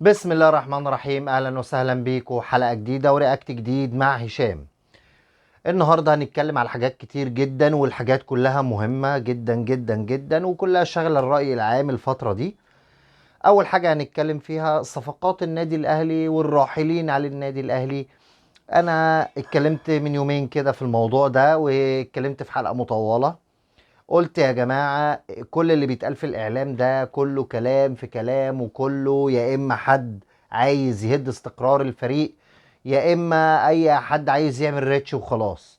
بسم الله الرحمن الرحيم. اهلا وسهلا بيكم حلقه جديده ورياكت جديد مع هشام. النهارده هنتكلم على حاجات كتير جدا، والحاجات كلها مهمه جدا جدا جدا، وكلها شغله الراي العام الفتره دي. اول حاجه هنتكلم فيها صفقات النادي الاهلي والراحلين على النادي الاهلي. انا اتكلمت من يومين كده في الموضوع ده، واتكلمت في حلقه مطوله. قلت يا جماعة، كل اللي بيتقال في الإعلام ده كله كلام في كلام، وكله يا إما حد عايز يهد استقرار الفريق، يا إما أي حد عايز يعمل ريتش وخلاص.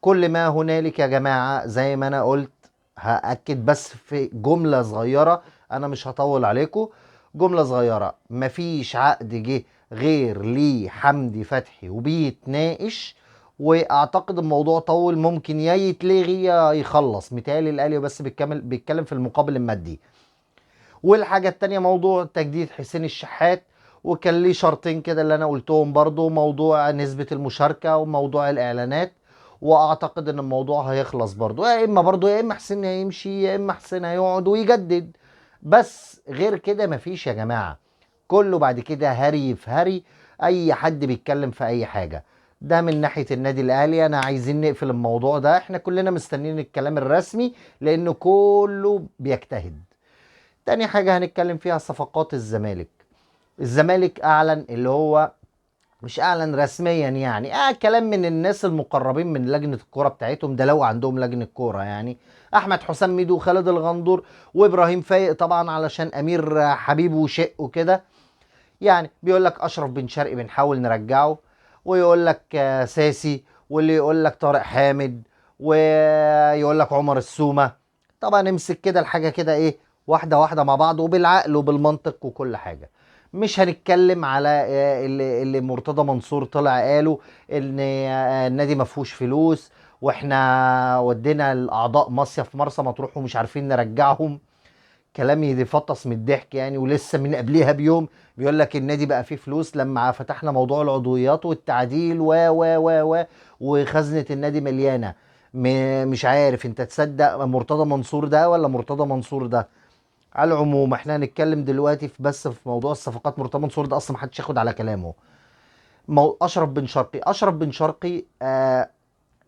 كل ما هنالك يا جماعة زي ما أنا قلت. هأكد بس في جملة صغيرة، أنا مش هطول عليكم. جملة صغيرة: مفيش عقد جه غير ليه حمدي فتحي وبيتناقش. واعتقد الموضوع طول، ممكن يا يتلغي يا يخلص. متهيألي الاهلي بس بيتكلم في المقابل المادي. والحاجة التانية موضوع تجديد حسين الشحات، وكان ليه شرطين كده اللي انا قلتهم برضو: موضوع نسبة المشاركة وموضوع الاعلانات. واعتقد ان الموضوع هيخلص برضو، يا اما حسين هيمشي يا اما حسين هيقعد ويجدد. بس غير كده مفيش يا جماعة. كله بعد كده هري في هري، اي حد بيتكلم في اي حاجة. ده من ناحية النادي الاهلي. انا عايزين نقفل الموضوع ده، احنا كلنا مستنيين الكلام الرسمي لانه كله بيجتهد. تاني حاجة هنتكلم فيها صفقات الزمالك. الزمالك اعلن، اللي هو مش اعلن رسميا يعني، كلام من الناس المقربين من لجنة الكورة بتاعتهم، ده لو عندهم لجنة كورة يعني: احمد حسام ميدو وخالد الغندور وابراهيم فايق، طبعا علشان امير حبيبه وشق وكده. يعني بيقول لك اشرف بن شرقي بنحاول نرجعه، ويقول لك ساسي، واللي يقول لك طارق حامد، ويقول لك عمر السومة. طبعا امسك كده الحاجة كده ايه، واحدة واحدة مع بعض وبالعقل وبالمنطق وكل حاجة. مش هنتكلم على اللي مرتضى منصور طلع قاله ان النادي ما فيهوش فلوس، واحنا ودينا الاعضاء مصيف مرسى مطروح ومش عارفين نرجعهم. كلام يفطس من الضحك يعني. ولسه من قبليها بيوم بيقول لك النادي بقى فيه فلوس لما فتحنا موضوع العضويات والتعديل و وخزنة النادي مليانة. مش عارف انت تصدق مرتضى منصور ده ولا مرتضى منصور ده. على العموم احنا هنتكلم دلوقتي في موضوع الصفقات. مرتضى منصور ده اصلا محدش ياخد على كلامه. اشرف بن شرقي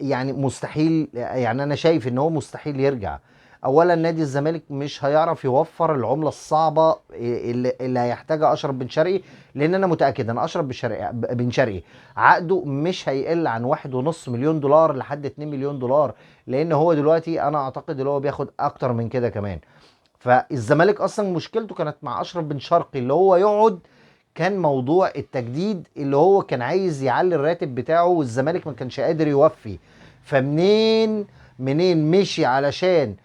يعني مستحيل، يعني انا شايف ان هو مستحيل يرجع. اولا نادي الزمالك مش هيعرف يوفر العمله الصعبه اللي هيحتاجها اشرف بن شرقي. لان انا متاكد ان اشرف بن شرقي عقده مش هيقل عن 1.5 مليون دولار لحد 2 مليون دولار. لان هو دلوقتي انا اعتقد ان هو بياخد اكتر من كده كمان. فالزمالك اصلا مشكلته كانت مع اشرف بن شرقي اللي هو يقعد. كان موضوع التجديد اللي هو كان عايز يعلي الراتب بتاعه، والزمالك ما كانش قادر يوفي. فمنين مشي علشان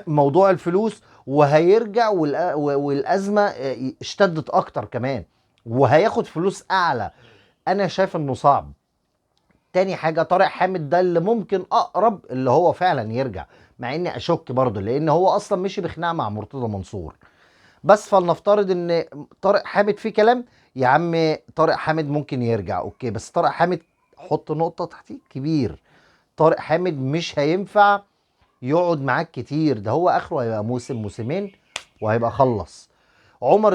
موضوع الفلوس، وهيرجع والازمه اشتدت اكتر كمان، وهياخد فلوس اعلى. انا شايف انه صعب. تاني حاجة طارق حامد ده اللي ممكن أقرب اللي هو فعلا يرجع، مع إني أشك برضه لأن هو أصلا مشي بخناقة مع مرتضى منصور. بس فلنفترض إن طارق حامد فيه كلام. يا عم طارق حامد ممكن يرجع أوكي، بس طارق حامد حط نقطة تحتيه كبير. طارق حامد مش هينفع يقعد معاك كتير، ده هو آخره هيبقى موسم موسمين وهيبقى خلص. عمر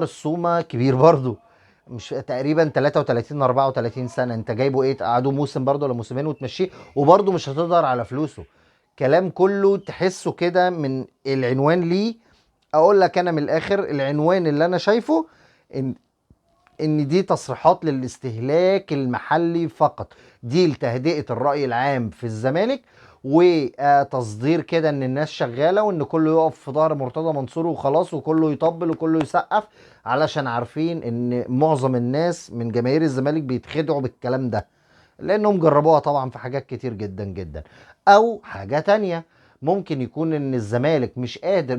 السومة كبير برضه. مش تقريبا 33 34 سنه؟ انت جايبه ايه، تقعده موسم برضه ولا موسمين وتمشيه، وبرضه مش هتقدر على فلوسه. كلام كله تحسه كده من العنوان ليه. اقول لك انا من الاخر العنوان اللي انا شايفه ان دي تصريحات للاستهلاك المحلي فقط. دي لتهدئة الرأي العام في الزمالك، وتصدير كده ان الناس شغالة وان كله يقف في ظهر مرتضى منصور وخلاص، وكله يطبل وكله يسقف. علشان عارفين ان معظم الناس من جماهير الزمالك بيتخدعوا بالكلام ده، لانهم جربوها طبعا في حاجات كتير جدا جدا. او حاجة تانية، ممكن يكون ان الزمالك مش قادر،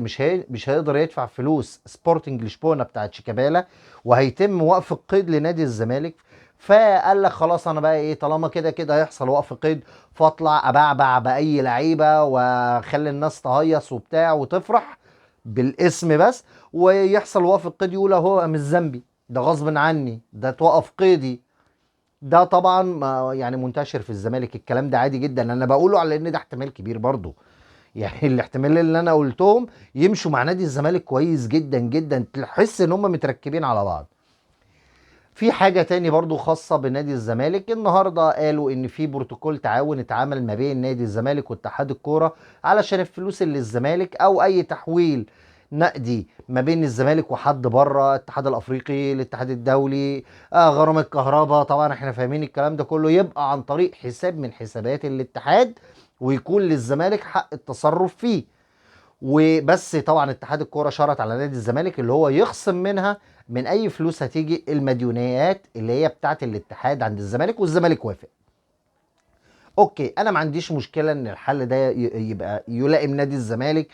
مش هيقدر يدفع فلوس سبورتنج لشبونه بتاعت شيكابالا، وهيتم وقف القيد لنادي الزمالك. فقال لك خلاص انا بقى ايه، طالما كده كده هيحصل وقف قيد، فاطلع ابعبع باي لعيبه واخلي الناس تهيص وبتاع وتفرح بالاسم بس. ويحصل وقف القيد يقول هو مش ذنبي، ده غصب عني، ده توقف قيدي. ده طبعا يعني منتشر في الزمالك الكلام ده عادي جدا. انا بقوله على ان ده احتمال كبير برضه. يعني الاحتمال اللي انا قلتهم يمشوا مع نادي الزمالك كويس جدا جدا، تحس ان هم متركبين على بعض. في حاجة تاني برضو خاصة بنادي الزمالك، النهاردة قالوا ان في بروتوكول تعاون اتعمل ما بين نادي الزمالك واتحاد الكورة علشان الفلوس اللي الزمالك او اي تحويل نقدي ما بين الزمالك وحد بره، الاتحاد الافريقي، الاتحاد الدولي، غرام الكهرباء، طبعا احنا فاهمين الكلام ده كله، يبقى عن طريق حساب من حسابات الاتحاد، ويكون للزمالك حق التصرف فيه. وبس طبعا اتحاد الكوره شرط على نادي الزمالك اللي هو يخصم منها من اي فلوس هتيجي المديونيات اللي هي بتاعه الاتحاد عند الزمالك، والزمالك وافق. اوكي، انا ما عنديش مشكله ان الحل ده يبقى يلائم نادي الزمالك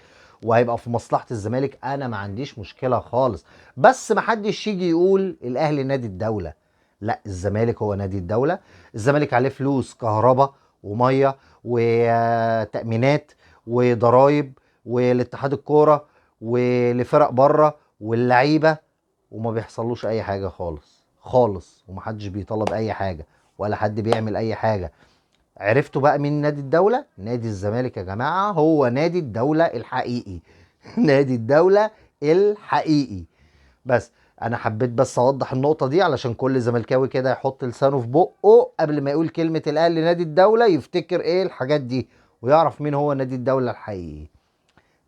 وهيبقى في مصلحه الزمالك، انا ما عنديش مشكله خالص. بس ما حدش يجي يقول الاهلي نادي الدوله. لا، الزمالك هو نادي الدوله. الزمالك عليه فلوس كهرباء وميه وتامينات وضرايب، والاتحاد الكوره، ولفرق بره، واللعيبه، وما بيحصلوش اي حاجه خالص خالص، ومحدش بيطلب اي حاجه ولا حد بيعمل اي حاجه. عرفتوا بقى مين نادي الدولة؟ نادي الزمالك يا جماعة هو نادي الدولة الحقيقي. نادي الدولة الحقيقي. بس انا حبيت بس اوضح النقطة دي علشان كل زملكاوي كده يحط لسانه في بقه قبل ما يقول كلمة الاهلي نادي الدولة يفتكر ايه الحاجات دي، ويعرف مين هو نادي الدولة الحقيقي.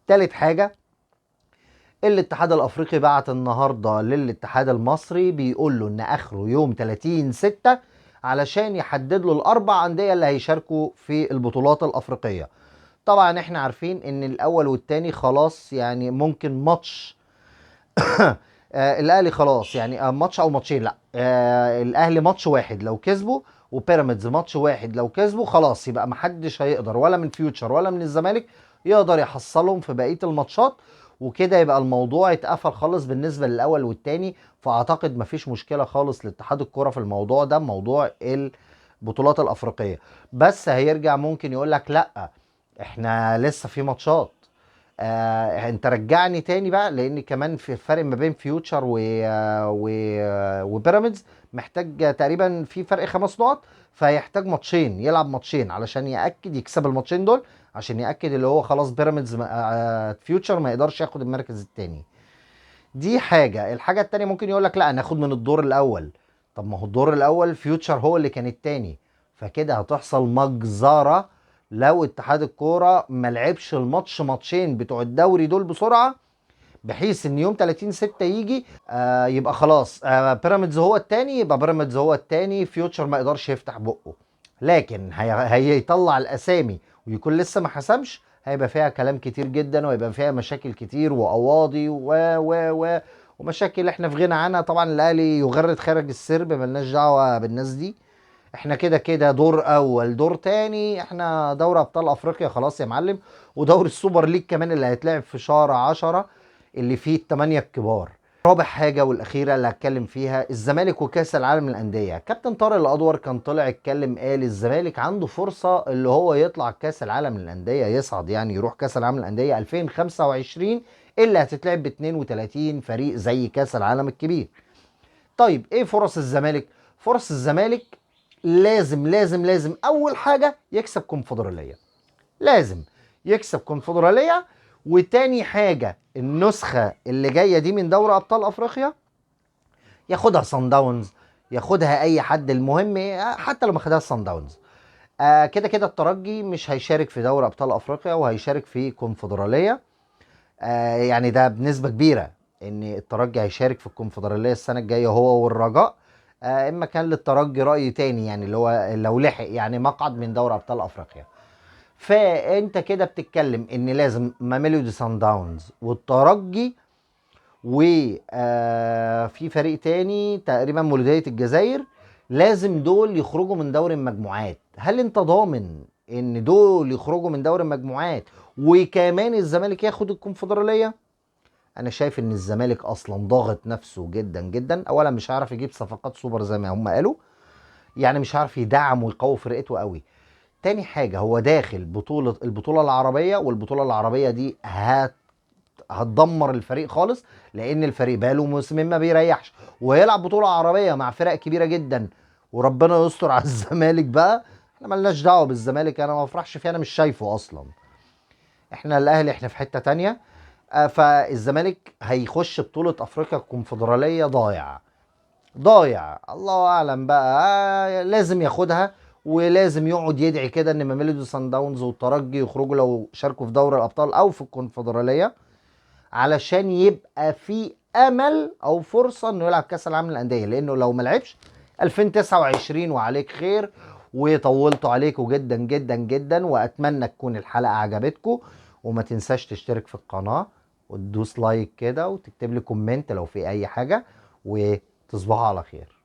تالت حاجة، الاتحاد الافريقي بعت النهارده للاتحاد المصري بيقول له ان اخره يوم 30/6 علشان يحدد له الاربع انديه اللي هيشاركوا في البطولات الافريقيه. طبعا احنا عارفين ان الاول والتاني خلاص، يعني ممكن ماتش الاهلي خلاص، يعني ماتش او ماتشين، لا الاهلي ماتش واحد لو كسبه، وبيراميدز ماتش واحد لو كسبه، خلاص يبقى محدش هيقدر ولا من فيوتشر ولا من الزمالك يقدر يحصلهم في بقيه الماتشات، وكده يبقى الموضوع اتقفل خالص بالنسبه للاول والتاني. فاعتقد مفيش مشكله خالص لاتحاد الكره في الموضوع ده، موضوع البطولات الافريقيه. بس هيرجع ممكن يقول لك لا، احنا لسه في ماتشات. انت رجعني تاني بقى، لان كمان في فرق ما بين فيوتشر و... وبيراميدز، محتاج تقريبا في فرق 5 نقط، فيحتاج ماتشين، يلعب ماتشين علشان ياكد يكسب الماتشين دول، عشان ياكد اللي هو خلاص بيراميدز فيوتشر ما يقدرش ياخد المركز التاني. دي حاجه. الحاجه التانيه ممكن يقول لك لا ناخد من الدور الاول. طب ما هو الدور الاول فيوتشر هو اللي كان التاني، فكده هتحصل مجزره لو اتحاد الكوره ما لعبش الماتش ماتشين بتوع الدوري دول بسرعه، بحيث ان يوم 30/6 يجي يبقى خلاص بيراميدز هو التاني، يبقى بيراميدز هو التاني، فيوتشر ما يقدرش يفتح بقه. لكن هيطلع الاسامي ويكون لسه ما حسمش، هيبقى فيها كلام كتير جدا، وهيبقى فيها مشاكل كتير وقواضي و ومشاكل احنا في غنى عنها. طبعا الاهلي يغرد خارج السرب، ملناش دعوه بالناس دي. احنا كده كده دور اول دور تاني، احنا دوري ابطال افريقيا خلاص يا معلم، ودوري السوبر ليج كمان اللي هيتلعب في شهر 10 اللي فيه التمانية الكبار. رابع حاجة والأخيرة اللي هتكلم فيها، الزمالك وكأس العالم للأندية. كابتن طارق الأدور كان طلع اتكلم، قال الزمالك عنده فرصة اللي هو يطلع كأس العالم للأندية، يصعد يعني يروح كأس العالم للأندية 2025 اللي هتتلعب ب 32 فريق زي كأس العالم الكبير. طيب ايه فرص الزمالك؟ فرص الزمالك لازم لازم لازم اول حاجة يكسب كونفدرالية، لازم يكسب كونفدرالية. وتاني حاجة النسخة اللي جاية دي من دوري ابطال افريقيا ياخدها صن داونز، ياخدها اي حد، المهم حتى لو ما خدها صن داونز. كده كده الترجي مش هيشارك في دوري ابطال افريقيا وهيشارك في كونفدرالية. يعني ده بنسبة كبيرة ان الترجي هيشارك في الكونفدرالية السنة الجاية هو والرجاء. اما كان للترجي رأي تاني، يعني اللي هو لو لحق يعني مقعد من دوري ابطال افريقيا. فانت كده بتتكلم ان لازم ميلودي سان داونز والترجي وفي فريق تاني تقريبا مولودية الجزائر، لازم دول يخرجوا من دوري المجموعات. هل انت ضامن ان دول يخرجوا من دوري المجموعات وكمان الزمالك ياخد الكونفدرالية؟ انا شايف ان الزمالك اصلا ضاغط نفسه جدا جدا. اولا مش هيعرف يجيب صفقات سوبر زي ما هم قالوا، يعني مش عارف يدعم ويقوي فرقته قوي. تاني حاجة هو داخل البطولة العربية، والبطولة العربية دي هتدمر الفريق خالص، لان الفريق بقاله موسمين ما بيريحش، ويلعب بطولة عربية مع فرق كبيرة جدا، وربنا يستر على الزمالك بقى. احنا ملناش دعوة بالزمالك، انا ما افرحش فيه، انا مش شايفه اصلا. احنا الاهلي احنا في حتة تانية. فالزمالك هيخش بطولة افريقيا الكونفدرالية ضايع ضايع، الله اعلم بقى. لازم ياخدها، ولازم يقعد يدعي كده ان ميلودي سان داونز والترجي يخرجوا لو شاركوا في دوري الابطال او في الكونفدراليه، علشان يبقى في امل او فرصه انه يلعب كاس العالم للانديه. لانه لو ما لعبش 2029 وعليك خير. وطولتوا عليكم جدا جدا جدا، واتمنى تكون الحلقه عجبتكم. وما تنساش تشترك في القناه وتدوس لايك كده وتكتب لي كومنت لو في اي حاجه، وتصبحوا على خير.